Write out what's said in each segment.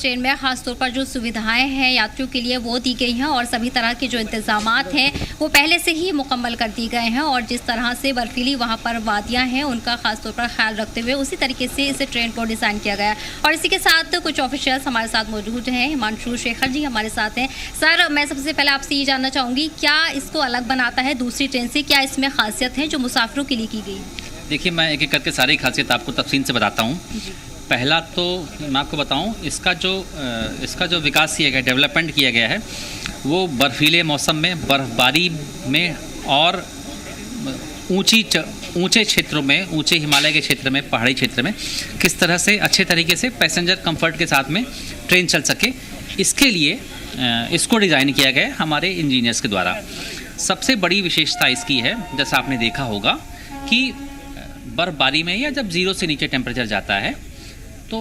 Train में खासतौर पर जो सुविधाएं हैं यात्रियों के लिए वो दी गई हैं और सभी तरह के जो इंतजामात हैं वो पहले से ही मुकम्मल कर दिए गए हैं और जिस तरह से बर्फीली वहां पर वादियां हैं उनका खासतौर पर ख्याल रखते हुए उसी तरीके से इस ट्रेन को डिज़ाइन किया गया है। और इसी के साथ कुछ ऑफिशियल्स हमारे साथ मौजूद हैं। हिमांशु शेखर जी हमारे साथ हैं। सर, मैं सबसे पहले आपसे ये जानना चाहूँगी, क्या इसको अलग बनाता है दूसरी ट्रेन से? क्या इसमें खासियत है जो मुसाफिरों के लिए की गई? देखिए, मैं एक एक करके सारी खासियत आपको तफसील से बताता हूँ। पहला तो मैं आपको बताऊँ, इसका जो विकास किया गया, डेवलपमेंट किया गया है, वो बर्फीले मौसम में, बर्फबारी में और ऊंचे क्षेत्रों में, ऊंचे हिमालय के क्षेत्र में, पहाड़ी क्षेत्र में किस तरह से अच्छे तरीके से पैसेंजर कंफर्ट के साथ में ट्रेन चल सके, इसके लिए इसको डिज़ाइन किया गया हमारे इंजीनियर्स के द्वारा। सबसे बड़ी विशेषता इसकी है, जैसा आपने देखा होगा कि बर्फबारी में या जब ज़ीरो से नीचे टेम्परेचर जाता है तो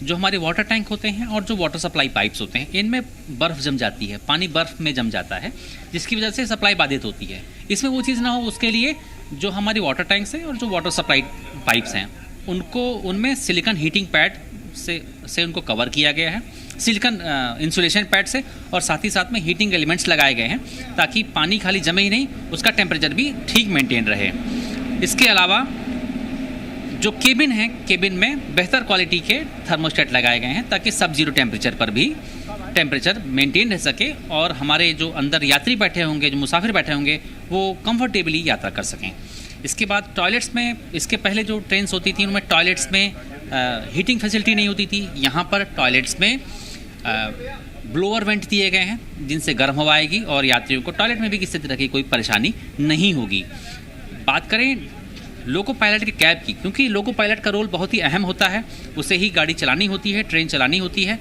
जो हमारे वाटर टैंक होते हैं और जो वाटर सप्लाई पाइप्स होते हैं, इनमें बर्फ़ जम जाती है, पानी बर्फ़ में जम जाता है, जिसकी वजह से सप्लाई बाधित होती है। इसमें वो चीज़ ना हो, उसके लिए जो हमारी वाटर टैंक्स हैं और जो वाटर सप्लाई पाइप्स हैं उनमें सिलिकॉन हीटिंग पैड से उनको कवर किया गया है, सिलिकॉन इंसुलेशन पैड से, और साथ ही साथ में हीटिंग एलिमेंट्स लगाए गए हैं ताकि पानी खाली जमे ही नहीं, उसका टेम्परेचर भी ठीक मेंटेन रहे। इसके अलावा जो केबिन है, केबिन में बेहतर क्वालिटी के थर्मोस्टेट लगाए गए हैं ताकि सब जीरो टेम्परेचर पर भी टेम्परेचर मेंटेन रह सके और हमारे जो अंदर यात्री बैठे होंगे, जो मुसाफिर बैठे होंगे, वो कंफर्टेबली यात्रा कर सकें। इसके बाद टॉयलेट्स में, इसके पहले जो ट्रेन्स होती थी उनमें टॉयलेट्स में हीटिंग फैसिलिटी नहीं होती थी। यहाँ पर टॉयलेट्स में ब्लोअर वेंट दिए गए हैं जिनसे गर्म हवा आएगी और यात्रियों को टॉयलेट में भी किसी तरह की कोई परेशानी नहीं होगी। बात करें लोको पायलट के कैब की, क्योंकि लोको पायलट का रोल बहुत ही अहम होता है, उसे ही गाड़ी चलानी होती है, ट्रेन चलानी होती है,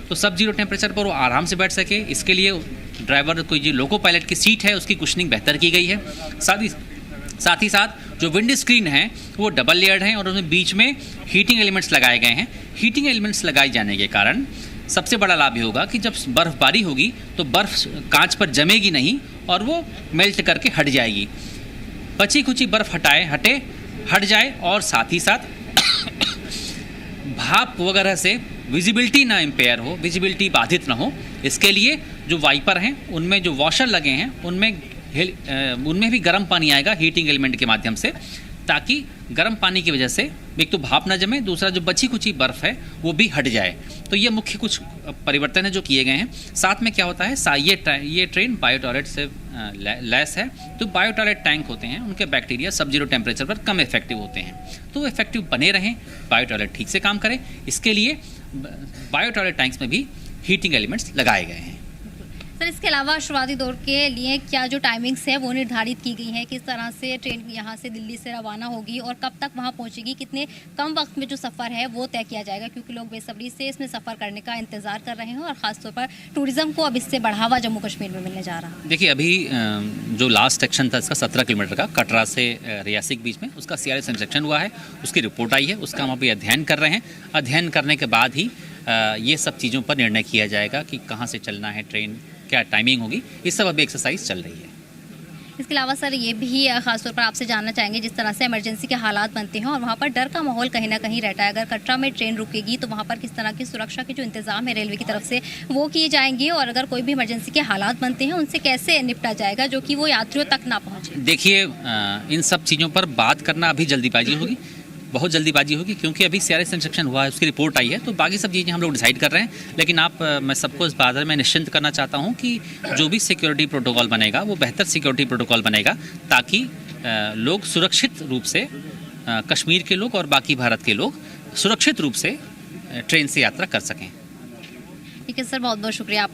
तो सब जीरो टेम्परेचर पर वो आराम से बैठ सके, इसके लिए ड्राइवर को जो लोको पायलट की सीट है उसकी कुशनिंग बेहतर की गई है। साथ ही साथ जो विंड स्क्रीन है वो डबल लेयर्ड हैं और उसमें बीच में हीटिंग एलिमेंट्स लगाए गए हैं। हीटिंग एलिमेंट्स लगाए जाने के कारण सबसे बड़ा लाभ ये होगा कि जब बर्फ़बारी होगी तो बर्फ़ कांच पर जमेगी नहीं और वो मेल्ट करके हट जाएगी, बची खुची बर्फ़ हट जाए, और साथ ही साथ भाप वगैरह से विजिबिलिटी ना इम्पेयर हो, विजिबिलिटी बाधित ना हो, इसके लिए जो वाइपर हैं उनमें जो वॉशर लगे हैं उनमें भी गर्म पानी आएगा हीटिंग एलिमेंट के माध्यम से, ताकि गर्म पानी की वजह से एक तो भाप ना जमे, दूसरा जो बची कुची बर्फ़ है वो भी हट जाए। तो ये मुख्य कुछ परिवर्तन है जो किए गए हैं। साथ में क्या होता है, ये ट्रेन बायो टॉयलेट से लैस है, तो बायो टॉयलेट टैंक होते हैं, उनके बैक्टीरिया सब जीरो टेम्परेचर पर कम इफेक्टिव होते हैं, तो इफेक्टिव बने रहें, बायो टॉयलेट ठीक से काम करें, इसके लिए बायो टॉयलेट टैंक्स में भी हीटिंग एलिमेंट्स लगाए गए हैं। सर, इसके अलावा शुरुआती दौर के लिए क्या जो टाइमिंग्स है वो निर्धारित की गई है? किस तरह से ट्रेन यहाँ से दिल्ली से रवाना होगी और कब तक वहाँ पहुँचेगी? कितने कम वक्त में जो सफ़र है वो तय किया जाएगा, क्योंकि लोग बेसब्री से इसमें सफ़र करने का इंतज़ार कर रहे हैं और ख़ासतौर पर टूरिज़्म को अब इससे बढ़ावा जम्मू कश्मीर में मिलने जा रहा है। देखिए, अभी जो लास्ट सेक्शन था इसका 17 किलोमीटर का, कटरा से रियासी के बीच में, उसका CRS इंस्पेक्शन हुआ है, उसकी रिपोर्ट आई है, उसका हम अभी अध्ययन कर रहे हैं। अध्ययन करने के बाद ही ये सब चीज़ों पर निर्णय किया जाएगा कि कहाँ से चलना है ट्रेन, क्या टाइमिंग होगी, ये सब अभी एक्सरसाइज चल रही है। इसके अलावा सर, ये भी खासतौर पर आपसे जानना चाहेंगे, जिस तरह से इमरजेंसी के हालात बनते हैं और वहाँ पर डर का माहौल कहीं ना कहीं रहता है, अगर कटरा में ट्रेन रुकेगी तो वहाँ पर किस तरह की सुरक्षा के जो इंतजाम है रेलवे की तरफ से वो किए जाएंगे, और अगर कोई भी इमरजेंसी के हालात बनते हैं उनसे कैसे निपटा जाएगा जो कि वो यात्रियों तक ना पहुँचे? देखिए, इन सब चीज़ों पर बात करना अभी जल्दीबाजी होगी, बहुत जल्दीबाजी होगी, क्योंकि अभी CRS इंस्ट्रक्शन हुआ है, उसकी रिपोर्ट आई है, तो बाकी सब चीज़ें हम लोग डिसाइड कर रहे हैं। लेकिन मैं सबको इस बारे में निश्चिंत करना चाहता हूं कि जो भी सिक्योरिटी प्रोटोकॉल बनेगा वो बेहतर सिक्योरिटी प्रोटोकॉल बनेगा, ताकि लोग सुरक्षित रूप से, कश्मीर के लोग और बाकी भारत के लोग सुरक्षित रूप से ट्रेन से यात्रा कर सकें। ठीक है सर, बहुत बहुत शुक्रिया।